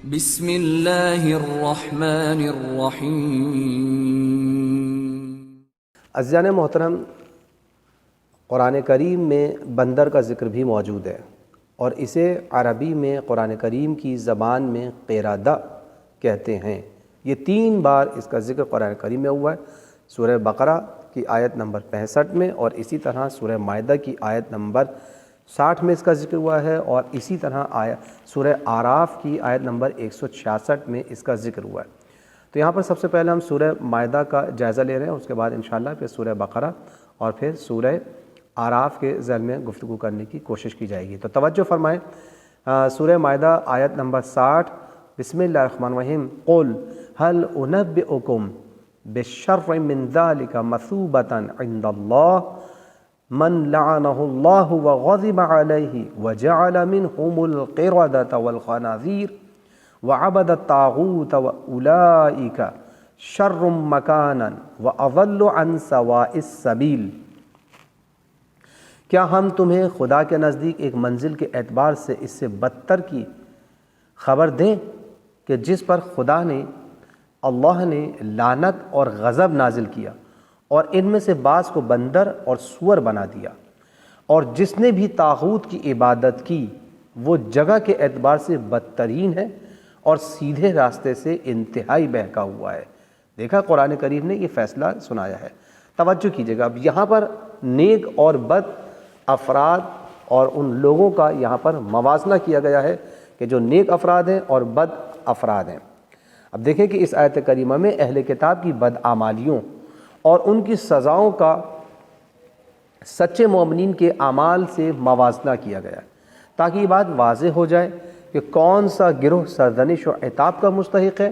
بسم اللہ الرحمن الرحیم۔ عزیزان محترم، قرآن کریم میں بندر کا ذکر بھی موجود ہے، اور اسے عربی میں قرآن کریم کی زبان میں قیرادہ کہتے ہیں۔ یہ 3 بار اس کا ذکر قرآن کریم میں ہوا ہے، سورہ بقرہ کی آیت نمبر 65 میں، اور اسی طرح سورہ مائدہ کی آیت نمبر 60 میں اس کا ذکر ہوا ہے، اور اسی طرح سورہ اعراف کی آیت نمبر 166 میں اس کا ذکر ہوا ہے۔ تو یہاں پر سب سے پہلے ہم سورہ مائدہ کا جائزہ لے رہے ہیں، اس کے بعد انشاءاللہ پھر سورہ بقرہ اور پھر سورہ اعراف کے ذیل میں گفتگو کرنے کی کوشش کی جائے گی۔ تو توجہ فرمائیں، سورہ مائدہ آیت نمبر 60، بسم اللہ الرحمن الرحیم۔ قل هل انبئکم بالشر من ذلک مثوبۃ عند اللہ من لعنہ اللہ وغضب علیہ وجعل منہم القردۃ والخنازیر وعبد الطاغوت واولئک شر مکانا واضل عن سواء السبیل۔ کیا ہم تمہیں خدا کے نزدیک ایک منزل کے اعتبار سے اس سے بدتر کی خبر دیں کہ جس پر خدا نے، اللہ نے لعنت اور غضب نازل کیا، اور ان میں سے بعض کو بندر اور سور بنا دیا، اور جس نے بھی طاغوت کی عبادت کی وہ جگہ کے اعتبار سے بدترین ہے اور سیدھے راستے سے انتہائی بہکا ہوا ہے۔ دیکھا، قرآن کریم نے یہ فیصلہ سنایا ہے۔ توجہ کیجیے گا، اب یہاں پر نیک اور بد افراد اور ان لوگوں کا یہاں پر موازنہ کیا گیا ہے کہ جو نیک افراد ہیں اور بد افراد ہیں۔ اب دیکھیں کہ اس آیت کریمہ میں اہل کتاب کی بدعمالیوں اور ان کی سزاؤں کا سچے مومنین کے اعمال سے موازنہ کیا گیا ہے، تاکہ یہ بات واضح ہو جائے کہ کون سا گروہ سرزنش و عتاب کا مستحق ہے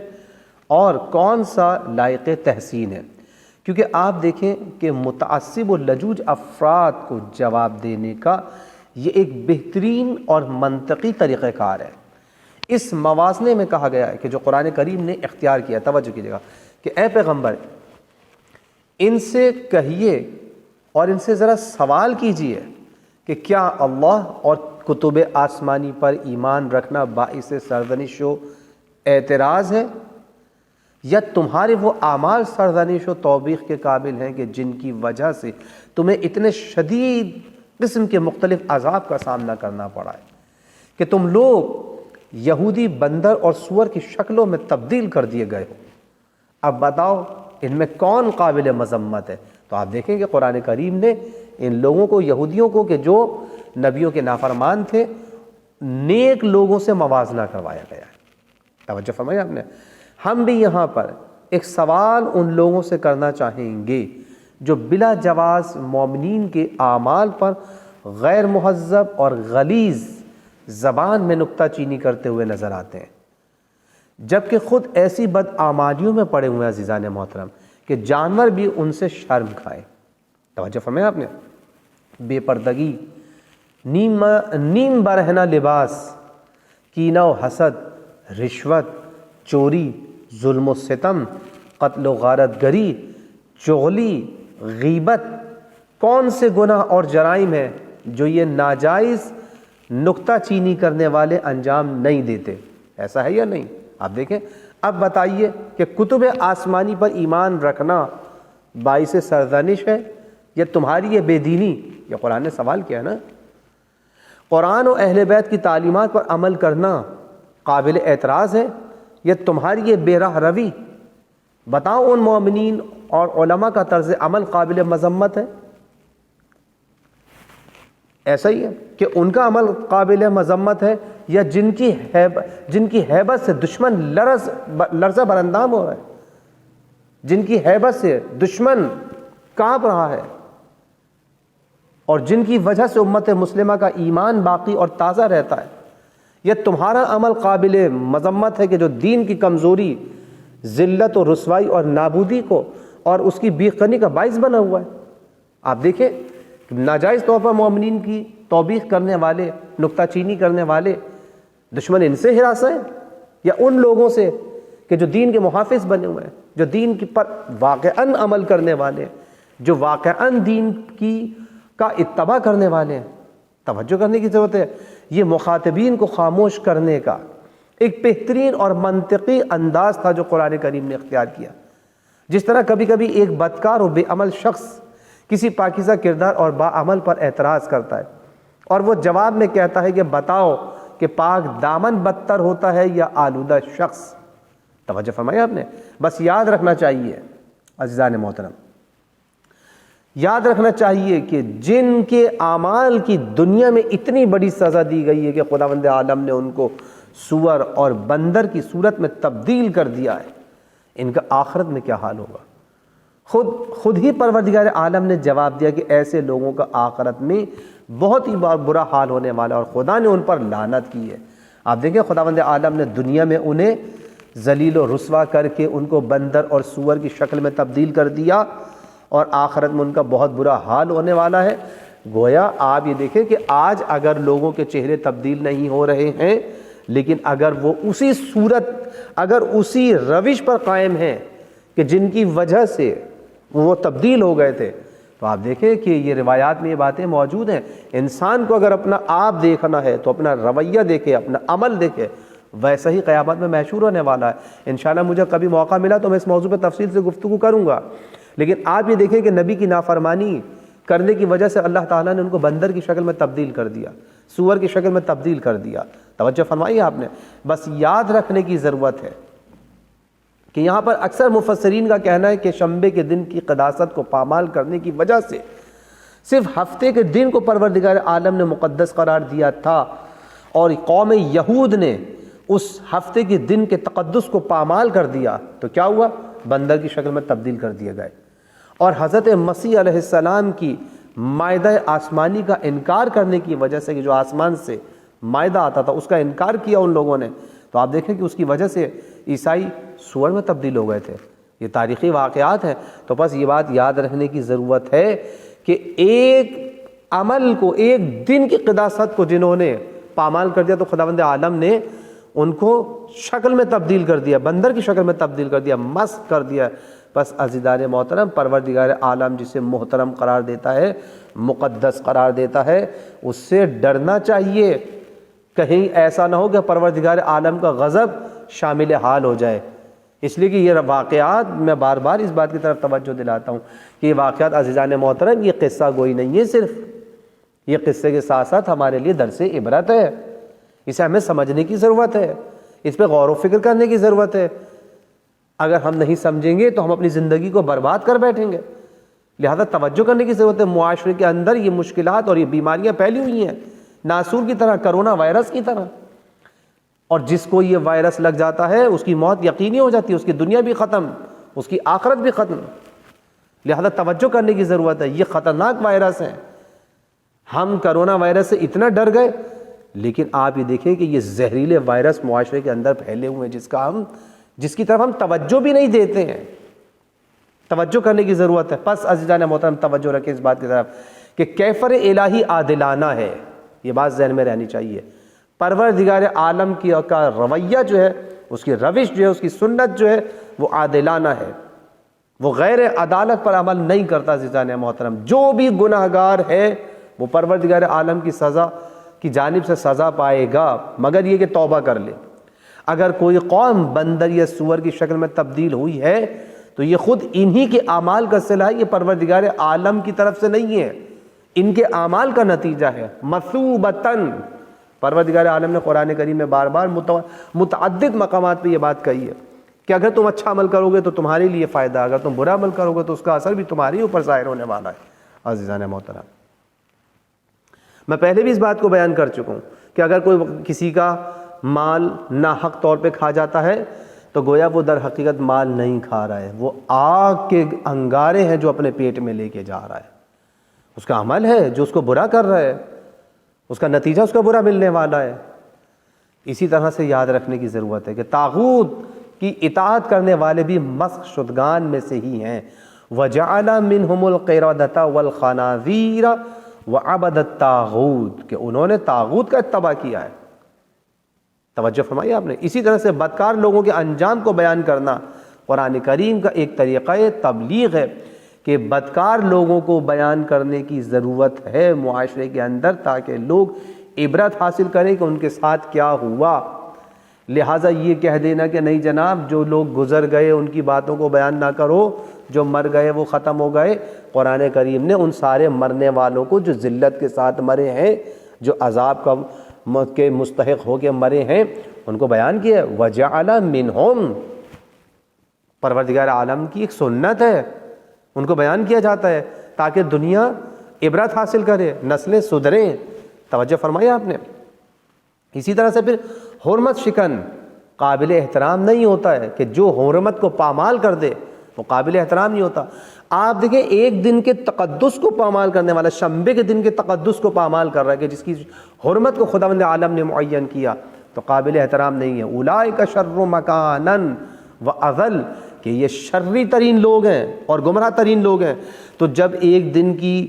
اور کون سا لائق تحسین ہے۔ کیونکہ آپ دیکھیں کہ متعصب و لجوج افراد کو جواب دینے کا یہ ایک بہترین اور منطقی طریقہ کار ہے۔ اس موازنے میں کہا گیا ہے کہ جو قرآن کریم نے اختیار کیا، توجہ کیجیے گا، کہ اے پیغمبر ان سے کہیے اور ان سے ذرا سوال کیجئے کہ کیا اللہ اور کتب آسمانی پر ایمان رکھنا باعث سرزنش و اعتراض ہے، یا تمہارے وہ اعمال سرزنش و توبیخ کے قابل ہیں کہ جن کی وجہ سے تمہیں اتنے شدید قسم کے مختلف عذاب کا سامنا کرنا پڑا ہے کہ تم لوگ یہودی بندر اور سور کی شکلوں میں تبدیل کر دیے گئے ہو۔ اب بتاؤ ان میں کون قابل مذمت ہے؟ تو آپ دیکھیں کہ قرآن کریم نے ان لوگوں کو، یہودیوں کو کہ جو نبیوں کے نافرمان تھے، نیک لوگوں سے موازنہ کروایا گیا ہے۔ توجہ فرمایا آپ نے۔ ہم بھی یہاں پر ایک سوال ان لوگوں سے کرنا چاہیں گے جو بلا جواز مومنین کے اعمال پر غیر مہذب اور غلیظ زبان میں نکتہ چینی کرتے ہوئے نظر آتے ہیں، جبکہ خود ایسی بدعمالیوں میں پڑے ہوئے ہیں عزیزان محترم کہ جانور بھی ان سے شرم کھائیں۔ توجہ فرمایا آپ نے۔ بے پردگی، نیم برہنہ لباس، کینہ و حسد، رشوت، چوری، ظلم و ستم، قتل و غارت گری، چغلی، غیبت، کون سے گناہ اور جرائم ہیں جو یہ ناجائز نکتہ چینی کرنے والے انجام نہیں دیتے؟ ایسا ہے یا نہیں؟ آپ دیکھیں، اب بتائیے کہ کتب آسمانی پر ایمان رکھنا باعث سرزنش ہے یا تمہاری یہ بے دینی؟ یہ قرآن نے سوال کیا نا۔ قرآن و اہل بیت کی تعلیمات پر عمل کرنا قابل اعتراض ہے یا تمہاری یہ بے راہ روی؟ بتاؤ ان مومنین اور علماء کا طرز عمل قابل مذمت ہے؟ ایسا ہی ہے کہ ان کا عمل قابل مذمت ہے یا جن کی ہیبت سے دشمن لرزہ براندام ہو رہا ہے، جن کی ہیبت سے دشمن کانپ رہا ہے، اور جن کی وجہ سے امت مسلمہ کا ایمان باقی اور تازہ رہتا ہے؟ یا تمہارا عمل قابل مذمت ہے کہ جو دین کی کمزوری، ذلت و رسوائی اور نابودی کو اور اس کی بیخ کرنے کا باعث بنا ہوا ہے؟ آپ دیکھیں ناجائز طور پر مومنین کی توبیخ کرنے والے، نکتہ چینی کرنے والے، دشمن ان سے ہراساں ہیں یا ان لوگوں سے کہ جو دین کے محافظ بنے ہوئے ہیں، جو دین پر واقعاً عمل کرنے والے ہیں، جو واقعاً دین کا اتباع کرنے والے ہیں؟ توجہ کرنے کی ضرورت ہے۔ یہ مخاطبین کو خاموش کرنے کا، ایک بہترین اور منطقی انداز تھا جو قرآن کریم نے اختیار کیا۔ جس طرح کبھی کبھی ایک بدکار و بے عمل شخص کسی پاکیزہ کردار اور باعمل پر اعتراض کرتا ہے اور وہ جواب میں کہتا ہے کہ بتاؤ کہ پاک دامن بدتر ہوتا ہے یا آلودہ شخص۔ توجہ فرمایا آپ نے؟ بس یاد رکھنا چاہیے عزیزان محترم، یاد رکھنا چاہیے کہ جن کے اعمال کی دنیا میں اتنی بڑی سزا دی گئی ہے کہ خداوند عالم نے ان کو سور اور بندر کی صورت میں تبدیل کر دیا ہے، ان کا آخرت میں کیا حال ہوگا؟ خود ہی پروردگار عالم نے جواب دیا کہ ایسے لوگوں کا آخرت میں بہت ہی برا حال ہونے والا ہے اور خدا نے ان پر لعنت کی ہے۔ آپ دیکھیں خداوند عالم نے دنیا میں انہیں ذلیل و رسوا کر کے ان کو بندر اور سور کی شکل میں تبدیل کر دیا اور آخرت میں ان کا بہت برا حال ہونے والا ہے۔ گویا آپ یہ دیکھیں کہ آج اگر لوگوں کے چہرے تبدیل نہیں ہو رہے ہیں، لیکن اگر وہ اسی صورت، اگر اسی روش پر قائم ہیں کہ جن کی وجہ سے وہ تبدیل ہو گئے تھے، تو آپ دیکھیں کہ یہ روایات میں یہ باتیں موجود ہیں۔ انسان کو اگر اپنا آپ دیکھنا ہے تو اپنا رویہ دیکھے، اپنا عمل دیکھے، ویسا ہی قیامت میں محشور ہونے والا ہے۔ انشاءاللہ مجھے کبھی موقع ملا تو میں اس موضوع پہ تفصیل سے گفتگو کروں گا، لیکن آپ یہ دیکھیں کہ نبی کی نافرمانی کرنے کی وجہ سے اللہ تعالیٰ نے ان کو بندر کی شکل میں تبدیل کر دیا، سور کی شکل میں تبدیل کر دیا۔ توجہ فرمائی آپ نے؟ بس یاد رکھنے کی ضرورت ہے کہ یہاں پر اکثر مفسرین کا کہنا ہے کہ شنبے کے دن کی قداست کو پامال کرنے کی وجہ سے صرف ہفتے کے دن کو پروردگار عالم نے مقدس قرار دیا تھا اور قوم یہود نے اس ہفتے کے دن کے تقدس کو پامال کر دیا تو کیا ہوا؟ بندر کی شکل میں تبدیل کر دیے گئے۔ اور حضرت مسیح علیہ السلام کی مائدہ آسمانی کا انکار کرنے کی وجہ سے کہ جو آسمان سے مائدہ آتا تھا اس کا انکار کیا ان لوگوں نے، تو آپ دیکھیں کہ اس کی وجہ سے عیسائی سور میں تبدیل ہو گئے تھے۔ یہ تاریخی واقعات ہیں۔ تو بس یہ بات یاد رکھنے کی ضرورت ہے کہ ایک عمل کو، ایک دن کی قداست کو جنہوں نے پامال کر دیا تو خداوند عالم نے ان کو شکل میں تبدیل کر دیا، بندر کی شکل میں تبدیل کر دیا، مسخ کر دیا۔ بس عزیزان محترم، پروردگار عالم جسے محترم قرار دیتا ہے، مقدس قرار دیتا ہے، اس سے ڈرنا چاہیے۔ کہیں ایسا نہ ہو کہ پروردگار عالم کا غضب شامل حال ہو جائے۔ اس لیے کہ یہ واقعات، میں بار بار اس بات کی طرف توجہ دلاتا ہوں کہ یہ واقعات عزیزان محترم یہ قصہ گوئی نہیں ہے، صرف یہ قصے کے ساتھ ساتھ ہمارے لیے درس عبرت ہے۔ اسے ہمیں سمجھنے کی ضرورت ہے، اس پہ غور و فکر کرنے کی ضرورت ہے۔ اگر ہم نہیں سمجھیں گے تو ہم اپنی زندگی کو برباد کر بیٹھیں گے۔ لہذا توجہ کرنے کی ضرورت ہے۔ معاشرے کے اندر یہ مشکلات اور یہ بیماریاں پھیلی ہوئی ہیں ناسور کی طرح، کرونا وائرس کی طرح، اور جس کو یہ وائرس لگ جاتا ہے اس کی موت یقینی ہو جاتی ہے، اس کی دنیا بھی ختم، اس کی آخرت بھی ختم۔ لہذا توجہ کرنے کی ضرورت ہے۔ یہ خطرناک وائرس ہیں۔ ہم کرونا وائرس سے اتنا ڈر گئے، لیکن آپ یہ دیکھیں کہ یہ زہریلے وائرس معاشرے کے اندر پھیلے ہوئے ہیں جس کی طرف ہم توجہ بھی نہیں دیتے ہیں۔ توجہ کرنے کی ضرورت ہے۔ پس عزیزان محترم توجہ رکھیں اس بات کی طرف کہ کیفر الہی عادلانہ ہے، یہ بات ذہن میں رہنی چاہیے۔ پروردگار عالم کا رویہ جو ہے، اس کی روش جو ہے، اس کی سنت جو ہے وہ عادلانہ ہے، وہ غیر عدالت پر عمل نہیں کرتا۔ عزیزان محترم، جو بھی گناہ گار ہے وہ پروردگار عالم کی سزا کی جانب سے سزا پائے گا، مگر یہ کہ توبہ کر لے۔ اگر کوئی قوم بندر یا سور کی شکل میں تبدیل ہوئی ہے تو یہ خود انہی کے اعمال کا صلہ ہے، یہ پروردگار عالم کی طرف سے نہیں ہے، ان کے اعمال کا نتیجہ ہے۔ مثوبتاً، پروردگار عالم نے قرآن کریم میں بار بار متعدد مقامات پہ یہ بات کہی ہے کہ اگر تم اچھا عمل کرو گے تو تمہارے لیے فائدہ، اگر تم برا عمل کرو گے تو اس کا اثر بھی تمہارے اوپر ظاہر ہونے والا ہے۔ عزیزان محترم، میں پہلے بھی اس بات کو بیان کر چکا ہوں کہ اگر کوئی کسی کا مال ناحق طور پہ کھا جاتا ہے تو گویا وہ در حقیقت مال نہیں کھا رہا ہے، وہ آگ کے انگارے ہیں جو اپنے پیٹ میں لے کے جا رہا ہے۔ اس کا عمل ہے جو اس کو برا کر رہا ہے، اس کا نتیجہ اس کو برا ملنے والا ہے۔ اسی طرح سے یاد رکھنے کی ضرورت ہے کہ طاغوت کی اطاعت کرنے والے بھی مسخ شدگان میں سے ہی ہیں۔ وَجَعَلَ مِنْهُمُ الْقِرَدَةَ وَالْخَنَازِيرَ وَعَبَدَ الطَّاغُوتَ، کہ انہوں نے طاغوت کا اتباع کیا ہے۔ توجہ فرمائی آپ نے۔ اسی طرح سے بدکار لوگوں کے انجام کو بیان کرنا قرآن کریم کا ایک طریقہ تبلیغ ہے کہ بدکار لوگوں کو بیان کرنے کی ضرورت ہے معاشرے کے اندر، تاکہ لوگ عبرت حاصل کریں کہ ان کے ساتھ کیا ہوا۔ لہٰذا یہ کہہ دینا کہ نہیں جناب جو لوگ گزر گئے ان کی باتوں کو بیان نہ کرو، جو مر گئے وہ ختم ہو گئے، قرآن کریم نے ان سارے مرنے والوں کو جو ذلت کے ساتھ مرے ہیں، جو عذاب کے مستحق ہو کے مرے ہیں، ان کو بیان کیا۔ وَجَعَلَ مِنْهُمْ، پروردگار عالم کی ایک سنت ہے، ان کو بیان کیا جاتا ہے تاکہ دنیا عبرت حاصل کرے، نسلیں سدھریں۔ توجہ فرمایا آپ نے۔ اسی طرح سے پھر حرمت شکن قابل احترام نہیں ہوتا ہے کہ جو حرمت کو پامال کر دے وہ قابل احترام نہیں ہوتا۔ آپ دیکھیں ایک دن کے تقدس کو پامال کرنے والا، شنبے کے دن کے تقدس کو پامال کر رہا ہے کہ جس کی حرمت کو خداوند عالم نے معین کیا، تو قابل احترام نہیں ہے۔ اولئک شر مکانا واضل، کہ یہ شری ترین لوگ ہیں اور گمراہ ترین لوگ ہیں۔ تو جب ایک دن کی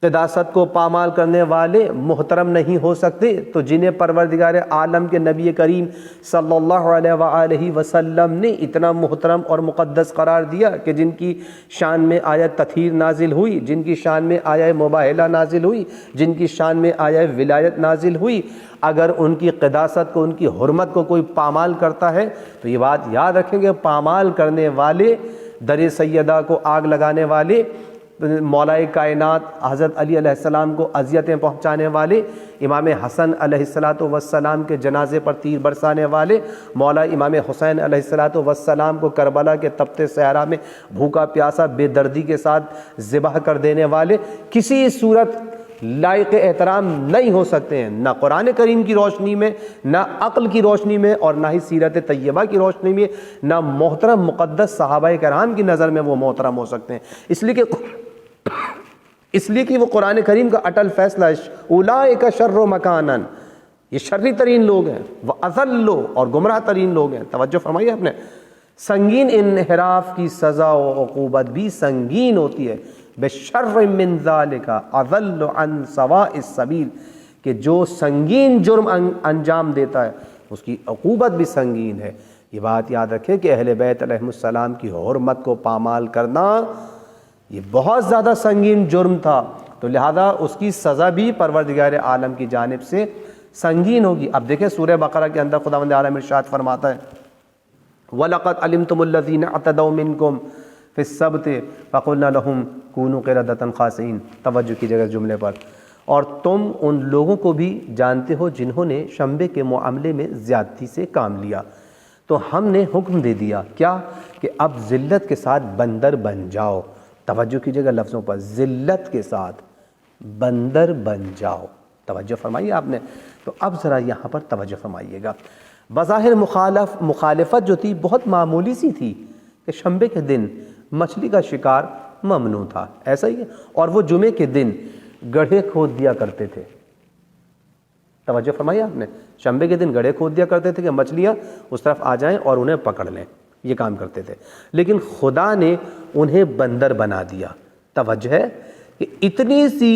قداست کو پامال کرنے والے محترم نہیں ہو سکتے، تو جنہیں پروردگار عالم کے نبی کریم صلی اللہ علیہ وآلہ وسلم نے اتنا محترم اور مقدس قرار دیا کہ جن کی شان میں آیت تطہیر نازل ہوئی، جن کی شان میں آیت مباہلہ نازل ہوئی، جن کی شان میں آیت ولایت نازل ہوئی، اگر ان کی قداست کو، ان کی حرمت کو کوئی پامال کرتا ہے تو یہ بات یاد رکھیں کہ پامال کرنے والے، در سیدہ کو آگ لگانے والے، مولا کائنات حضرت علی علیہ السلام کو اذیتیں پہنچانے والے، امام حسن علیہ السلام کے جنازے پر تیر برسانے والے، مولا امام حسین علیہ السلام کو کربلا کے تپتے صحرا میں بھوکا پیاسا بے دردی کے ساتھ ذبح کر دینے والے کسی صورت لائق احترام نہیں ہو سکتے ہیں، نہ قرآن کریم کی روشنی میں، نہ عقل کی روشنی میں، اور نہ ہی سیرت طیبہ کی روشنی میں، نہ محترم مقدس صحابہ کرام کی نظر میں وہ محترم ہو سکتے ہیں۔ اس لیے کہ وہ قرآن کریم کا اٹل فیصلہ ہے، اولئک شر مکانا، یہ شری ترین لوگ ہیں، واضل، اور گمراہ ترین لوگ ہیں۔ توجہ فرمائیے آپ نے۔ سنگین انحراف کی سزا و عقوبت بھی سنگین ہوتی ہے، بشر من ذالک اضل عن سواء السبیل، کہ جو سنگین جرم انجام دیتا ہے اس کی عقوبت بھی سنگین ہے۔ یہ بات یاد رکھیں کہ اہل بیت علیہ السلام کی حرمت کو پامال کرنا یہ بہت زیادہ سنگین جرم تھا، تو لہذا اس کی سزا بھی پروردگار عالم کی جانب سے سنگین ہوگی۔ اب دیکھیں سورہ بقرہ کے اندر خداوند عالم ارشاد فرماتا ہے وَلَقَدْ عَلِمْتُمُ الَّذِينَ اعْتَدَوْا مِنْكُمْ فِي السَّبْتِ فَقُلْنَا لَهُمْ كُونُوا قِرَدَةً خَاسِئِينَ۔ توجہ کیجیے گا جملے پر۔ اور تم ان لوگوں کو بھی جانتے ہو جنہوں نے شنبے کے معاملے میں زیادتی سے کام لیا، تو ہم نے حکم دے دیا کیا کہ اب ذلت کے ساتھ بندر بن جاؤ۔ توجہ کیجیے گا لفظوں پر، ذلت کے ساتھ بندر بن جاؤ۔ توجہ فرمائیے آپ نے۔ تو اب ذرا یہاں پر توجہ فرمائیے گا۔ بظاہر مخالفت جو تھی بہت معمولی سی تھی کہ شنبے کے دن مچھلی کا شکار ممنوع تھا، ایسا ہی ہے، اور وہ جمعے کے دن گڑھے کھود دیا کرتے تھے۔ توجہ فرمائیے آپ نے، شنبے کے دن گڑھے کھود دیا کرتے تھے کہ مچھلیاں اس طرف آ جائیں اور انہیں پکڑ لیں، یہ کام کرتے تھے، لیکن خدا نے انہیں بندر بنا دیا۔ توجہ ہے کہ اتنی سی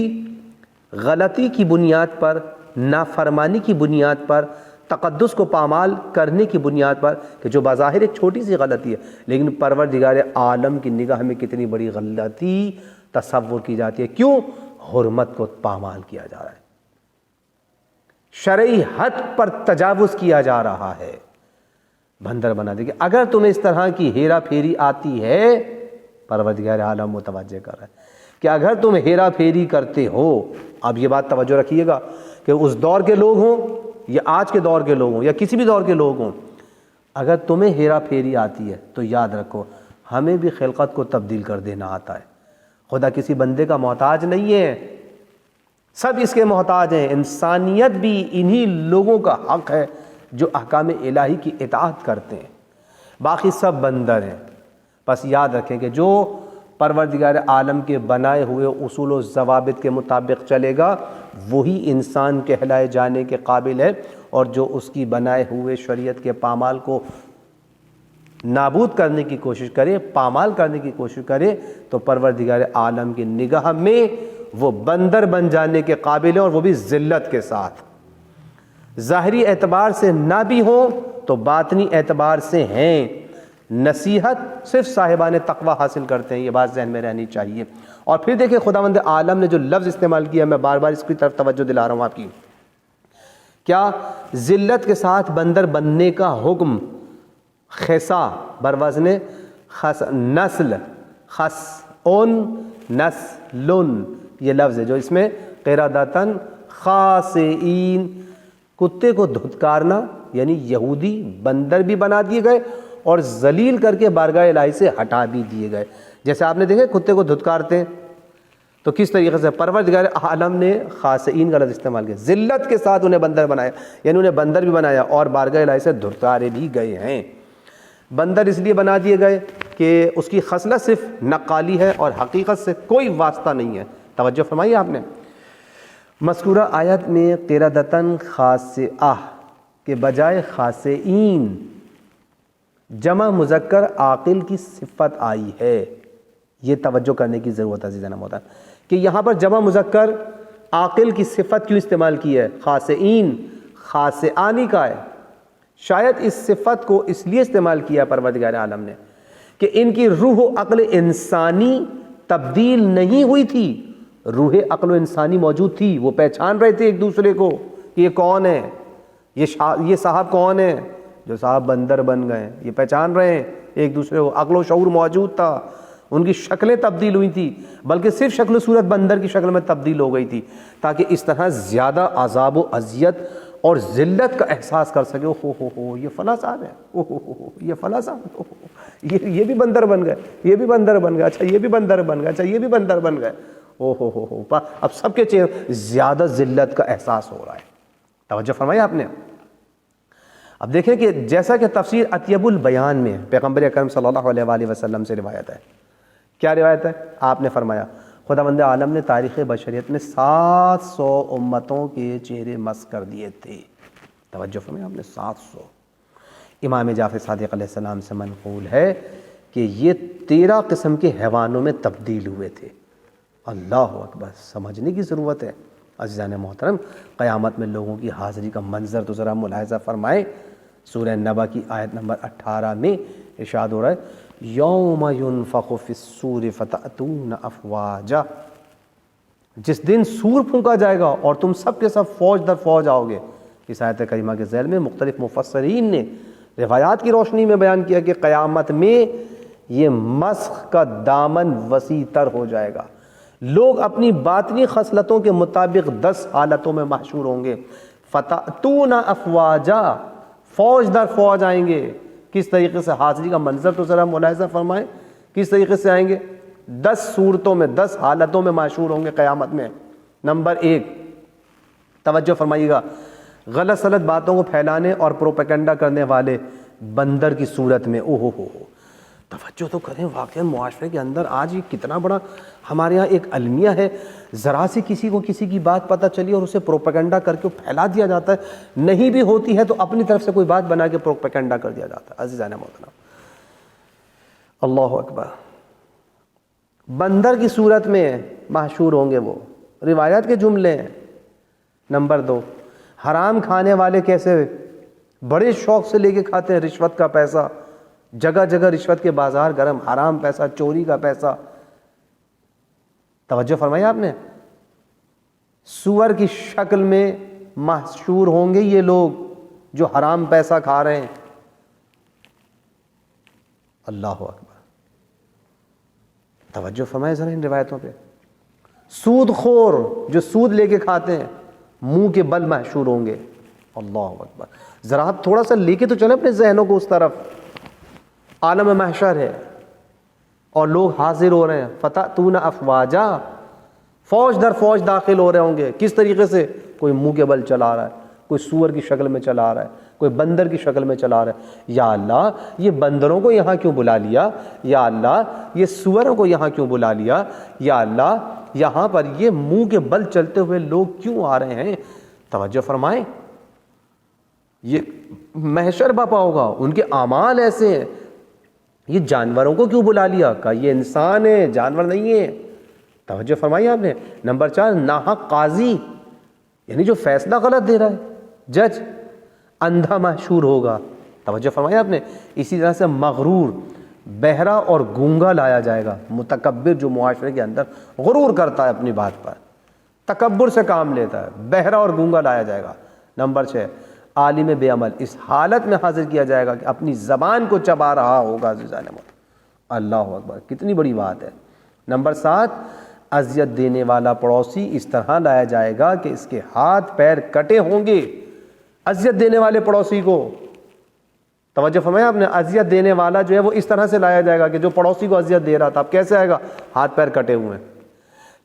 غلطی کی بنیاد پر، نافرمانی کی بنیاد پر، تقدس کو پامال کرنے کی بنیاد پر، کہ جو بظاہر ایک چھوٹی سی غلطی ہے لیکن پروردگار عالم کی نگاہ میں کتنی بڑی غلطی تصور کی جاتی ہے۔ کیوں؟ حرمت کو پامال کیا جا رہا ہے، شرعی حد پر تجاوز کیا جا رہا ہے، بندر بنا دے گا۔ اگر تمہیں اس طرح کی ہیرا پھیری آتی ہے، پروردگار عالم متوجہ کر رہا ہے کہ اگر تم ہیرا پھیری کرتے ہو، اب یہ بات توجہ رکھیے گا کہ اس دور کے لوگ ہوں یا آج کے دور کے لوگ ہوں یا کسی بھی دور کے لوگ ہوں، اگر تمہیں ہیرا پھیری آتی ہے تو یاد رکھو ہمیں بھی خلقت کو تبدیل کر دینا آتا ہے۔ خدا کسی بندے کا محتاج نہیں ہے، سب اس کے محتاج ہیں۔ انسانیت بھی انہی لوگوں کا حق ہے جو احکام الہی کی اطاعت کرتے ہیں، باقی سب بندر ہیں۔ بس یاد رکھیں کہ جو پروردگار عالم کے بنائے ہوئے اصول و ضوابط کے مطابق چلے گا وہی انسان کہلائے جانے کے قابل ہے، اور جو اس کی بنائے ہوئے شریعت کے پامال کو نابود کرنے کی کوشش کرے، پامال کرنے کی کوشش کرے، تو پروردگار عالم کی نگاہ میں وہ بندر بن جانے کے قابل ہے، اور وہ بھی ذلت کے ساتھ۔ ظاہری اعتبار سے نہ بھی ہوں تو باطنی اعتبار سے ہیں۔ نصیحت صرف صاحبان تقوی حاصل کرتے ہیں، یہ بات ذہن میں رہنی چاہیے۔ اور پھر دیکھیں خداوند عالم نے جو لفظ استعمال کیا، میں بار بار اس کی طرف توجہ دلا رہا ہوں آپ کی، کیا ذلت کے ساتھ بندر بننے کا حکم خسا بروزن خس نسل خسعن نسلن یہ لفظ ہے جو اس میں قردۃً خاسئین کتے کو دھتکارنا یعنی یہودی بندر بھی بنا دیے گئے اور ذلیل کر کے بارگاہ الہی سے ہٹا بھی دیے گئے. جیسے آپ نے دیکھے کتے کو دھتکارتے ہیں تو کس طریقے سے پروردگار عالم نے خاسئین کا لفظ استعمال کیا, ذلت کے ساتھ انہیں بندر بنایا, یعنی انہیں بندر بھی بنایا اور بارگاہ الہی سے دھتکارے بھی گئے ہیں. بندر اس لیے بنا دیے گئے کہ اس کی خصلت صرف نقالی ہے اور حقیقت سے کوئی واسطہ نہیں ہے. توجہ فرمائیے آپ نے, مذکورہ آیت میں قردۃً خاسئہ کے بجائے خاسئین جمع مذکر عاقل کی صفت آئی ہے. یہ توجہ کرنے کی ضرورت ہے عزیزان محترم کہ یہاں پر جمع مذکر عاقل کی صفت کیوں استعمال کی ہے. خاسئین خاسئانی کا ہے. شاید اس صفت کو اس لیے استعمال کیا پروردگار عالم نے کہ ان کی روح و عقل انسانی تبدیل نہیں ہوئی تھی. روح عقل و انسانی موجود تھی, وہ پہچان رہے تھے ایک دوسرے کو کہ یہ کون ہے, یہ صاحب کون ہے جو صاحب بندر بن گئے, یہ پہچان رہے ہیں ایک دوسرے کو. عقل و شعور موجود تھا, ان کی شکلیں تبدیل ہوئی تھی, بلکہ صرف شکل و صورت بندر کی شکل میں تبدیل ہو گئی تھی تاکہ اس طرح زیادہ عذاب و اذیت اور ذلت کا احساس کر سکے. ہو یہ فلاں صاحب ہے, یہ فلاں صاحب, یہ بھی بندر بن گئے, یہ بھی بندر بن گئے, اچھا یہ بھی بندر بن گئے, اچھا یہ بھی بندر بن گئے. ہو اب سب کے چہرے زیادہ ذلت کا احساس ہو رہا ہے. توجہ فرمایا آپ نے. اب دیکھیں کہ جیسا کہ تفسیر اطیب البیان میں پیغمبر اکرم صلی اللہ علیہ وآلہ وسلم سے روایت ہے. کیا روایت ہے؟ آپ نے فرمایا خداوند عالم نے تاریخ بشریت میں 700 امتوں کے چہرے مسخ کر دیے تھے. توجہ فرمایا آپ نے, 700. امام جعفر صادق علیہ السلام سے منقول ہے کہ یہ 13 قسم کے حیوانوں میں تبدیل ہوئے تھے. اللہ اکبر, سمجھنے کی ضرورت ہے عزیزان محترم. قیامت میں لوگوں کی حاضری کا منظر تو ذرا ملاحظہ فرمائیں. سورہ نبا کی آیت نمبر 18 میں ارشاد ہو رہا ہے یوم ینفخ فی الصور فتأتون افواجا, جس دن سور پھونکا جائے گا اور تم سب کے سب فوج در فوج آؤ گے. اس آیت کریمہ کے ذیل میں مختلف مفسرین نے روایات کی روشنی میں بیان کیا کہ قیامت میں یہ مسخ کا دامن وسیع تر ہو جائے گا. لوگ اپنی باطنی خصلتوں کے مطابق 10 حالتوں میں محشور ہوں گے. فتأتون افواجا, فوج در فوج آئیں گے. کس طریقے سے حاضری کا منظر تو ذرا ملاحظہ فرمائیں. کس طریقے سے آئیں گے؟ 10 صورتوں میں 10 حالتوں میں محشور ہوں گے قیامت میں. نمبر 1, توجہ فرمائیے گا, غلط سلط باتوں کو پھیلانے اور پروپیگنڈا کرنے والے بندر کی صورت میں. ہو توجہ تو کریں, واقعا معاشرے کے اندر آج یہ کتنا بڑا ہمارے ہاں ایک المیہ ہے. ذرا سے کسی کو کسی کی بات پتہ چلی اور اسے پروپیگنڈا کر کے پھیلا دیا جاتا ہے. نہیں بھی ہوتی ہے تو اپنی طرف سے کوئی بات بنا کے پروپیگنڈا کر دیا جاتا ہے. عزیزان محترم, اللہ اکبر, بندر کی صورت میں محشور ہوں گے وہ. روایات کے جملے ہیں. نمبر 2, حرام کھانے والے کیسے بڑے شوق سے لے کے کھاتے ہیں رشوت کا پیسہ. جگہ جگہ رشوت کے بازار گرم, حرام پیسہ, چوری کا پیسہ. توجہ فرمایا آپ نے. سور کی شکل میں محشور ہوں گے یہ لوگ جو حرام پیسہ کھا رہے ہیں. اللہ اکبر, توجہ فرمائے ذرا ان روایتوں پہ. سود خور جو سود لے کے کھاتے ہیں منہ کے بل محشور ہوں گے. اللہ اکبر, ذرا آپ تھوڑا سا لے کے تو چلیں اپنے ذہنوں کو اس طرف. عالم محشر ہے اور لوگ حاضر ہو رہے ہیں. فتأتون افواجا, فوج در فوج داخل ہو رہے ہوں گے. کس طریقے سے؟ کوئی منہ کے بل چلا رہا ہے, کوئی سور کی شکل میں چلا رہا ہے, کوئی بندر کی شکل میں چلا رہا ہے. یا اللہ, یہ بندروں کو یہاں کیوں بلا لیا؟ یا اللہ, یہ سوروں کو یہاں کیوں بلا لیا؟ یا اللہ, یہاں پر یہ منہ کے بل چلتے ہوئے لوگ کیوں آ رہے ہیں؟ توجہ فرمائیں. یہ محشر برپا ہوگا, ان کے اعمال ایسے ہیں. یہ جانوروں کو کیوں بلا لیا؟ کہ یہ انسان ہے, جانور نہیں ہے. توجہ فرمائی آپ نے. نمبر 4, ناحق قاضی, یعنی جو فیصلہ غلط دے رہا ہے, جج, اندھا محشور ہوگا. توجہ فرمائی آپ نے. اسی طرح سے مغرور, بہرا اور گونگا لایا جائے گا. متکبر جو معاشرے کے اندر غرور کرتا ہے اپنی بات پر, تکبر سے کام لیتا ہے, بہرا اور گونگا لایا جائے گا. نمبر 6 عالم بے عمل اس حالت میں حاضر کیا جائے گا کہ اپنی زبان کو چبا رہا ہوگا عزیزان محترم۔ اللہ اکبر، کتنی بڑی بات ہے۔ نمبر 7 اذیت دینے والا پڑوسی اس طرح لایا جائے گا کہ اس کے ہاتھ پیر کٹے ہوں گے۔ اذیت دینے والے پڑوسی کو توجہ فرمایا آپ نے، اذیت دینے والا جو ہے وہ اس طرح سے لایا جائے گا کہ جو پڑوسی کو اذیت دے رہا تھا اب کیسے آئے گا؟ ہاتھ پیر کٹے ہوئے ہیں۔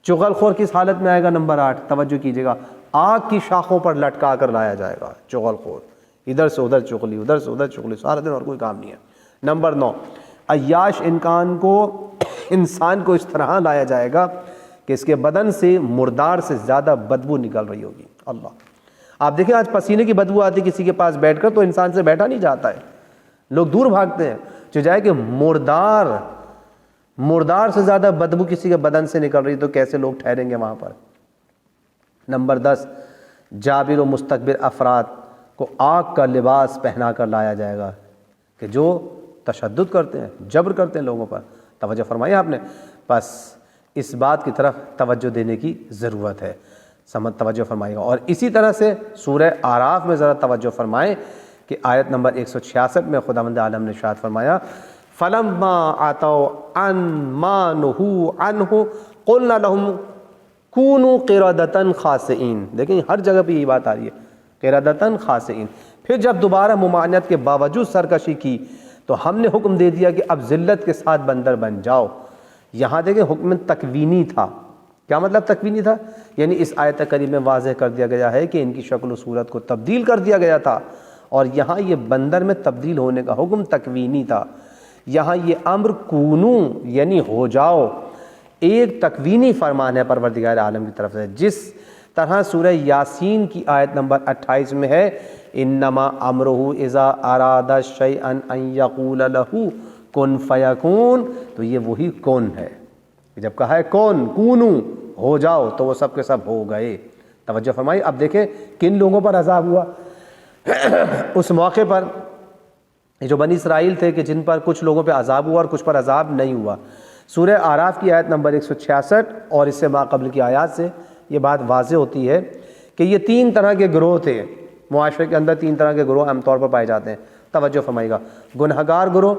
چغل خور کس حالت میں آئے گا؟ نمبر 8 توجہ کیجیے گا، آگ کی شاخوں پر لٹکا کر لایا جائے گا چغل خور، ادھر سے ادھر چغلی، ادھر سے ادھر چغلی، سارا دن اور کوئی کام نہیں ہے۔ نمبر 9 عیاش انسان کو اس طرح لایا جائے گا کہ اس کے بدن سے مردار سے زیادہ بدبو نکل رہی ہوگی۔ اللہ، آپ دیکھیں آج پسینے کی بدبو آتی کسی کے پاس بیٹھ کر تو انسان سے بیٹھا نہیں جاتا ہے، لوگ دور بھاگتے ہیں۔ جو جائے کہ مردار سے زیادہ بدبو کسی کے بدن سے نکل رہی تو کیسے لوگ ٹھہریں گے وہاں پر۔ نمبر 10 جابر و مستکبر افراد کو آگ کا لباس پہنا کر لایا جائے گا کہ جو تشدد کرتے ہیں، جبر کرتے ہیں لوگوں پر۔ توجہ فرمائی آپ نے، بس اس بات کی طرف توجہ دینے کی ضرورت ہے، توجہ فرمائیے گا۔ اور اسی طرح سے سورہ اعراف میں ذرا توجہ فرمائیں کہ آیت نمبر 166 میں خداوند عالم نے ارشاد فرمایا فَلَمَّا عَتَوْا عَنْ مَا نُهُوا عَنْهُ قُلْنَا لَهُمْ كُونُوا قِرَدَةً خَاسِئِينَ۔ دیکھیں ہر جگہ پہ یہ بات آ رہی ہے، قِرَدَةً خَاسِئِينَ۔ پھر جب دوبارہ ممانعت کے باوجود سرکشی کی تو ہم نے حکم دے دیا کہ اب ذلت کے ساتھ بندر بن جاؤ۔ یہاں دیکھیں حکم تکوینی تھا۔ کیا مطلب تکوینی تھا؟ یعنی اس آیت کریمہ میں واضح کر دیا گیا ہے کہ ان کی شکل و صورت کو تبدیل کر دیا گیا تھا، اور یہاں یہ بندر میں تبدیل ہونے کا حکم تکوینی تھا۔ یہاں یہ امر کونو یعنی ہو جاؤ ایک تکوینی فرمان ہے پروردگار عالم کی طرف سے، جس طرح سورہ یاسین کی آیت نمبر 28 میں ہے انما امرہ اذا اراد شیئا ان یقول لہ کن فیکون، تو یہ وہی کون ہے، جب کہا ہے کون کونو ہو جاؤ تو وہ سب کے سب ہو گئے۔ توجہ فرمائی۔ اب دیکھیں کن لوگوں پر عذاب ہوا اس موقع پر، جو بنی اسرائیل تھے کہ جن پر کچھ لوگوں پہ عذاب ہوا اور کچھ پر عذاب نہیں ہوا۔ سورہ اعراف کی آیت نمبر 166 اور اس سے ماقبل کی آیات سے یہ بات واضح ہوتی ہے کہ یہ 3 طرح کے گروہ تھے معاشرے کے اندر، 3 طرح کے گروہ عام طور پر پائے جاتے ہیں۔ توجہ فرمائیے گا، گنہگار گروہ،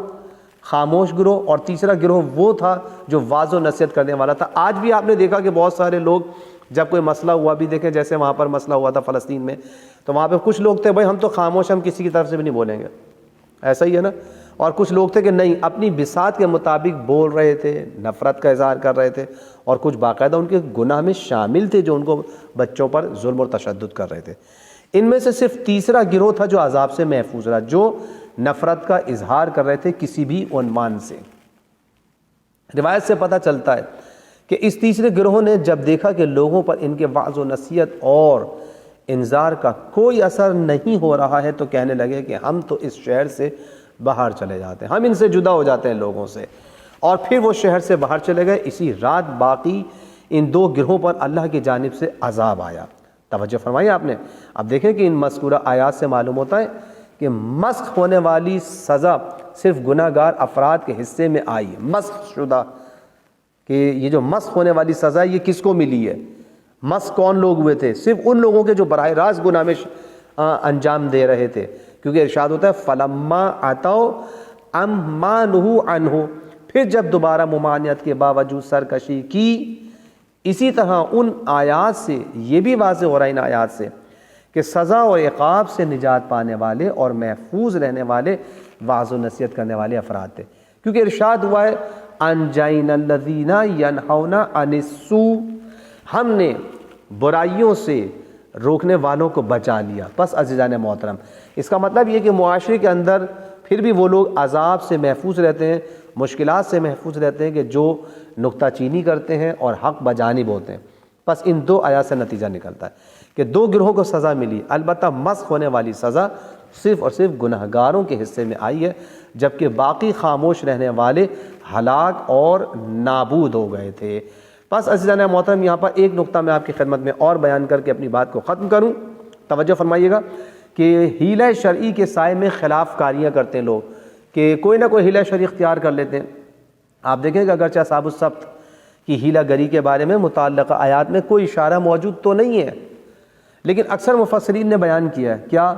خاموش گروہ، اور تیسرا گروہ وہ تھا جو واعظ و نصیحت کرنے والا تھا۔ آج بھی آپ نے دیکھا کہ بہت سارے لوگ جب کوئی مسئلہ ہوا بھی، دیکھیں جیسے وہاں پر مسئلہ ہوا تھا فلسطین میں، تو وہاں پہ کچھ لوگ تھے بھائی ہم تو خاموش، ہم کسی کی طرف سے بھی نہیں بولیں گے، ایسا ہی ہے نا، اور کچھ لوگ تھے کہ نہیں اپنی بساط کے مطابق بول رہے تھے، نفرت کا اظہار کر رہے تھے، اور کچھ باقاعدہ ان کے گناہ میں شامل تھے جو ان کو بچوں پر ظلم اور تشدد کر رہے تھے۔ ان میں سے صرف تیسرا گروہ تھا جو عذاب سے محفوظ رہا، جو نفرت کا اظہار کر رہے تھے کسی بھی عنوان سے۔ روایت سے پتہ چلتا ہے کہ اس تیسرے گروہ نے جب دیکھا کہ لوگوں پر ان کے وعظ و نصیحت اور انذار کا کوئی اثر نہیں ہو رہا ہے تو کہنے لگے کہ ہم تو اس شہر سے باہر چلے جاتے ہیں، ہم ان سے جدا ہو جاتے ہیں لوگوں سے، اور پھر وہ شہر سے باہر چلے گئے۔ اسی رات باقی ان 2 گروہوں پر اللہ کی جانب سے عذاب آیا۔ توجہ فرمائی آپ نے۔ اب دیکھیں کہ ان مذکورہ آیات سے معلوم ہوتا ہے کہ مسخ ہونے والی سزا صرف گناہ گار افراد کے حصے میں آئی، مسخ شدہ، کہ یہ جو مسخ ہونے والی سزا یہ کس کو ملی ہے؟ مسخ کون لوگ ہوئے تھے؟ صرف ان لوگوں کے جو براہ راست گناہ میں انجام دے رہے تھے، کیونکہ ارشاد ہوتا ہے فَلَمَّا عَتَوْا عَمَّا نُهُوا عَنْهُ، پھر جب دوبارہ ممانعت کے باوجود سرکشی کی۔ اسی طرح ان آیات سے یہ بھی واضح ہو رہا ہے، ان آیات سے، کہ سزا اور عقاب سے نجات پانے والے اور محفوظ رہنے والے واعظ و نصیحت کرنے والے افراد تھے، کیونکہ ارشاد ہوا ہے انجینا الذین ینہون عن السوء، ہم نے برائیوں سے روکنے والوں کو بچا لیا۔ بس عزیزان محترم، اس کا مطلب یہ کہ معاشرے کے اندر پھر بھی وہ لوگ عذاب سے محفوظ رہتے ہیں، مشکلات سے محفوظ رہتے ہیں کہ جو نکتہ چینی کرتے ہیں اور حق بجانب ہوتے ہیں۔ بس ان 2 آیات سے نتیجہ نکلتا ہے کہ 2 گروہوں کو سزا ملی، البتہ مسخ ہونے والی سزا صرف اور صرف گنہگاروں کے حصے میں آئی ہے، جبکہ باقی خاموش رہنے والے ہلاک اور نابود ہو گئے تھے۔ بس عزیزان محترم، یہاں پر ایک نقطہ میں آپ کی خدمت میں اور بیان کر کے اپنی بات کو ختم کروں۔ توجہ فرمائیے گا کہ حیلہ شرعی کے سائے میں خلاف کاریاں کرتے ہیں لوگ، کہ کوئی نہ کوئی حیلہ شرعی اختیار کر لیتے ہیں۔ آپ دیکھیں کہ اگرچہ اصحاب السبت کی حیلہ گری کے بارے میں متعلقہ آیات میں کوئی اشارہ موجود تو نہیں ہے، لیکن اکثر مفسرین نے بیان کیا ہے کیا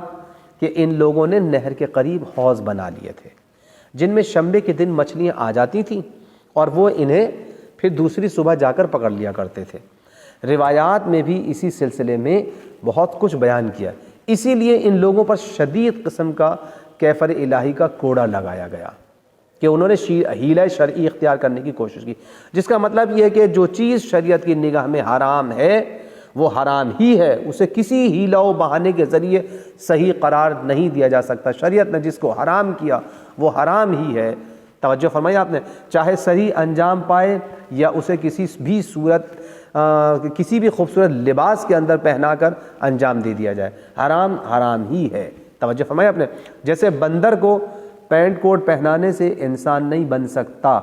کہ ان لوگوں نے نہر کے قریب حوض بنا لیے تھے جن میں شنبے کے دن مچھلیاں آ جاتی تھیں اور وہ انہیں پھر دوسری صبح جا کر پکڑ لیا کرتے تھے۔ روایات میں بھی اسی سلسلے میں بہت کچھ بیان کیا، اسی لیے ان لوگوں پر شدید قسم کا کیفر الہی کا کوڑا لگایا گیا کہ انہوں نے حیلہ شرعی اختیار کرنے کی کوشش کی، جس کا مطلب یہ ہے کہ جو چیز شریعت کی نگاہ میں حرام ہے وہ حرام ہی ہے، اسے کسی حیلہ و بہانے کے ذریعے صحیح قرار نہیں دیا جا سکتا۔ شریعت نے جس کو حرام کیا وہ حرام ہی ہے۔ توجہ فرمایا آپ نے، چاہے صحیح انجام پائے یا اسے کسی بھی خوبصورت لباس کے اندر پہنا کر انجام دے دیا جائے، حرام حرام ہی ہے۔ توجہ فرمایا آپ نے، جیسے بندر کو پینٹ کوٹ پہنانے سے انسان نہیں بن سکتا،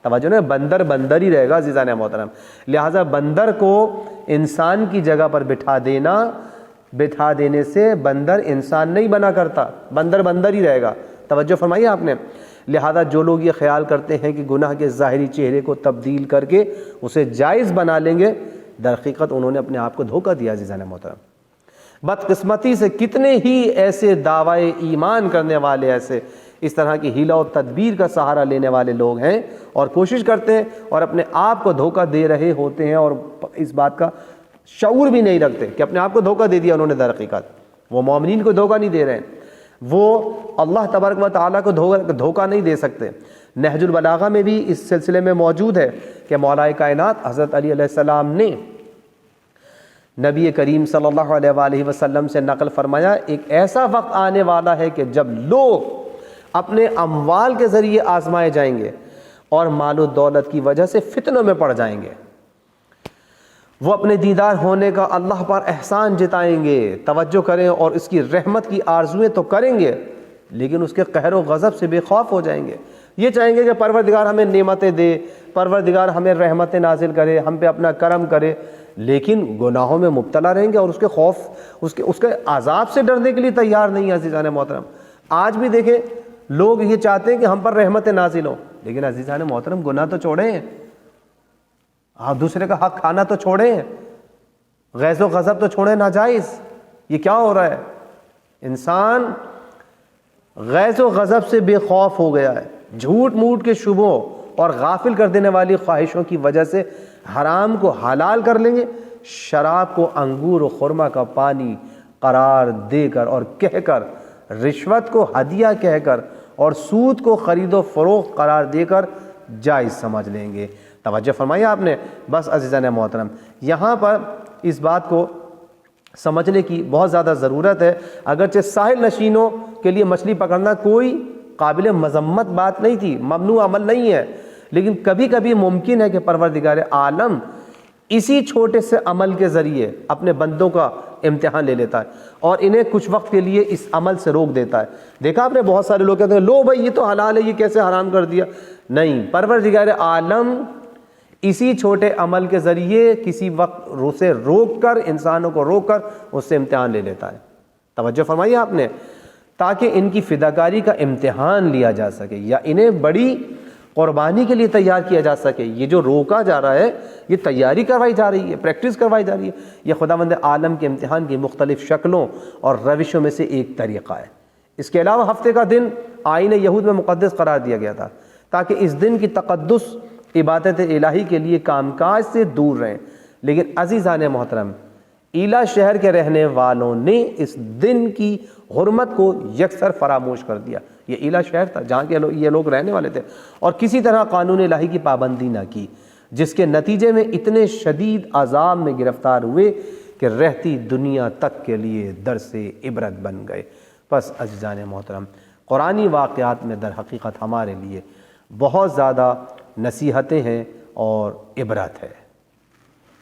توجہ نہیں، بندر بندر ہی رہے گا عزیزان محترم، لہٰذا بندر کو انسان کی جگہ پر بٹھا دینے سے بندر انسان نہیں بنا کرتا، بندر بندر ہی رہے گا۔ توجہ فرمائیے آپ نے، لہذا جو لوگ یہ خیال کرتے ہیں کہ گناہ کے ظاہری چہرے کو تبدیل کر کے اسے جائز بنا لیں گے، در حقیقت انہوں نے اپنے آپ کو دھوکہ دیا عزیزان محترم۔ بدقسمتی سے کتنے ہی ایسے دعوی ایمان کرنے والے اس طرح کی حیلہ و تدبیر کا سہارا لینے والے لوگ ہیں اور کوشش کرتے ہیں اور اپنے آپ کو دھوکہ دے رہے ہوتے ہیں اور اس بات کا شعور بھی نہیں رکھتے کہ اپنے آپ کو دھوکہ دے دیا انہوں نے۔ در حقیقت وہ مومنین کو دھوکہ نہیں دے رہے ہیں، وہ اللہ تبارک و تعالیٰ کو دھوکہ نہیں دے سکتے۔ نہج البلاغہ میں بھی اس سلسلے میں موجود ہے کہ مولا کائنات حضرت علی علیہ السلام نے نبی کریم صلی اللہ علیہ وآلہ وسلم سے نقل فرمایا، ایک ایسا وقت آنے والا ہے کہ جب لوگ اپنے اموال کے ذریعے آزمائے جائیں گے اور مال و دولت کی وجہ سے فتنوں میں پڑ جائیں گے، وہ اپنے دیدار ہونے کا اللہ پر احسان جتائیں گے، توجہ کریں، اور اس کی رحمت کی آرزویں تو کریں گے لیکن اس کے قہر و غضب سے بے خوف ہو جائیں گے۔ یہ چاہیں گے کہ پروردگار ہمیں نعمتیں دے، پروردگار ہمیں رحمتیں نازل کرے، ہم پہ اپنا کرم کرے، لیکن گناہوں میں مبتلا رہیں گے اور اس کے خوف اس کے عذاب سے ڈرنے کے لیے تیار نہیں ہیں عزیزان محترم۔ آج بھی دیکھیں لوگ یہ چاہتے ہیں کہ ہم پر رحمتیں نازل ہوں، لیکن عزیزان محترم گناہ تو چھوڑے ہیں، آپ دوسرے کا حق کھانا تو چھوڑے ہیں، غیظ و غضب تو چھوڑے ناجائز۔ یہ کیا ہو رہا ہے؟ انسان غیظ و غضب سے بے خوف ہو گیا ہے، جھوٹ موٹ کے شبہوں اور غافل کر دینے والی خواہشوں کی وجہ سے حرام کو حلال کر لیں گے، شراب کو انگور و خرما کا پانی قرار دے کر اور کہہ کر، رشوت کو ہدیہ کہہ کر اور سود کو خرید و فروخت قرار دے کر جائز سمجھ لیں گے۔ توجہ فرمائیے آپ نے۔ بس عزیزان محترم، یہاں پر اس بات کو سمجھنے کی بہت زیادہ ضرورت ہے، اگرچہ ساحل نشینوں کے لیے مچھلی پکڑنا کوئی قابل مذمت بات نہیں تھی، ممنوع عمل نہیں ہے، لیکن کبھی کبھی ممکن ہے کہ پروردگار عالم اسی چھوٹے سے عمل کے ذریعے اپنے بندوں کا امتحان لے لیتا ہے اور انہیں کچھ وقت کے لیے اس عمل سے روک دیتا ہے۔ دیکھا آپ نے بہت سارے لوگ کہتے ہیں لو بھائی یہ تو حلال ہے، یہ کیسے حرام کر دیا؟ نہیں، پروردگار عالم اسی چھوٹے عمل کے ذریعے کسی وقت اسے روک کر، انسانوں کو روک کر اس سے امتحان لے لیتا ہے۔ توجہ فرمائیے آپ نے، تاکہ ان کی فداکاری کا امتحان لیا جا سکے یا انہیں بڑی قربانی کے لیے تیار کیا جا سکے۔ یہ جو روکا جا رہا ہے یہ تیاری کروائی جا رہی ہے، پریکٹس کروائی جا رہی ہے، یہ خداوند عالم کے امتحان کی مختلف شکلوں اور روشوں میں سے ایک طریقہ ہے۔ اس کے علاوہ ہفتے کا دن آئین یہود میں مقدس قرار دیا گیا تھا تاکہ اس دن کی تقدس عبادت الہی کے لیے کام کاج سے دور رہیں، لیکن عزیزان محترم ایلا شہر کے رہنے والوں نے اس دن کی حرمت کو یکسر فراموش کر دیا۔ یہ ایلا شہر تھا جہاں کے یہ لوگ رہنے والے تھے، اور کسی طرح قانون الہی کی پابندی نہ کی، جس کے نتیجے میں اتنے شدید عذاب میں گرفتار ہوئے کہ رہتی دنیا تک کے لیے درس عبرت بن گئے۔ پس عزیزان محترم، قرآنی واقعات میں در حقیقت ہمارے لیے بہت زیادہ نصیحتیں ہیں اور عبرت ہے۔